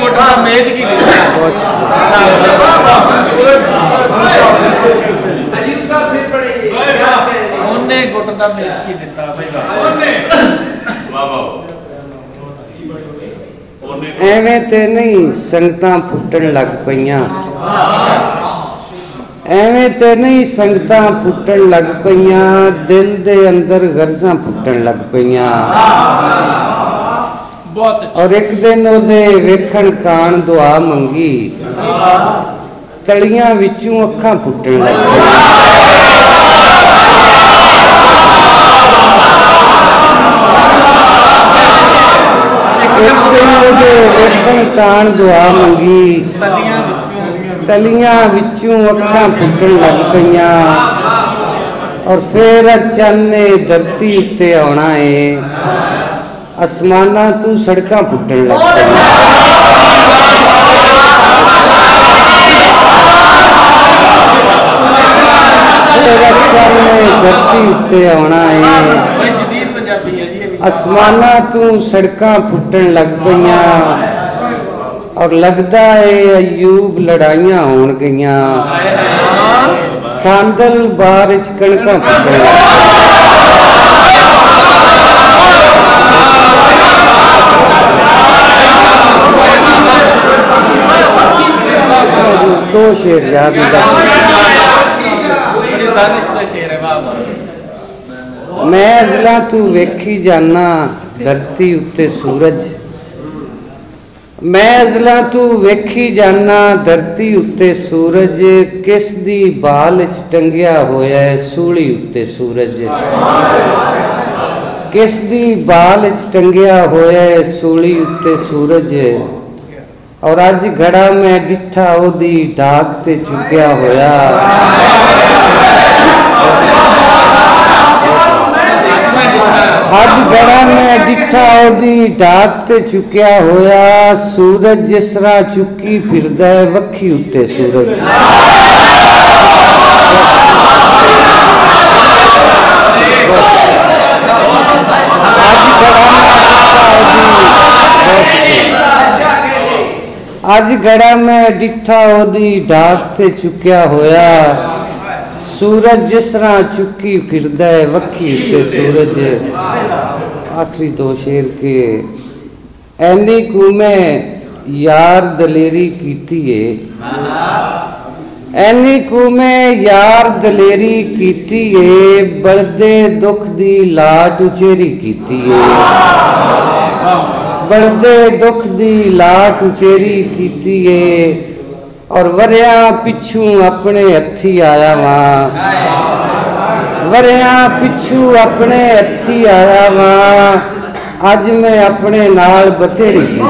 गुट का मेज की उन्हें गुट का मेज की दिता एवें ते नहीं संगतां फुटन लग पईयां, एवें ते नहीं संगतां फुटन लग पईयां, दिल दे अंदर गरजां फुटन लग पईयां। और एक दिन ओदे वेखण कान दुआ मंगी, तलियां विचों अखां फुटन लग पईयां। एक दिन ओदे वेखण कान दुआ मंगी, तलियां विचों अखां फुटन लग पईयां। और फिर चन्न ने धरती उत्ते आउणा है, आसमाना तू सड़कां फुटन लग पईयां। चन्न ने धरती उत्ते आउणा है, आसमाना तू सड़कां फुटन लग पईयां। और लगता है अयूब लड़ाइयां होण गईयां, सांदल बार च कणकां फुटन लग दो शेर याद मैं अजला तू वेखी जाना धरती उत्ते सूरज, मैं अजला तू वेखी जाना धरती उत्ते सूरज, किस दी बाल च टंगिया होया है सूली उत्ते सूरज, किस दी बाल च टंगिया होया है सूली उत्ते सूरज। और अज घड़ा मैं डिठा ओदी डाक ते चुक्या होया, अज घड़ा मैं डिठा ओदी डाक ते चुक्या होया, सूरज जिस तरह चुकी फिरदा है वक्खी उत्ते सूरज। अज घड़ा मैं डिठा ओदी डाक ते चुक्या होया, सूरज जिस तरह चुकी फिरदा है वक्खी उत्ते सूरज। आखिरी दो शेर के ऐनी को मैं यार दलेरी कीती है, ऐनी को मैं यार दलेरी कीती है, बड़दे दुख दी लाट उचेरी कीती है, बड़दे दुख दी लाट उचेरी कीती है। और वरिया पिछू अपने हथी आया वहां, वरिया पिछू अपने हथी आया वहां, अज मैं अपने नाल बतेरी की।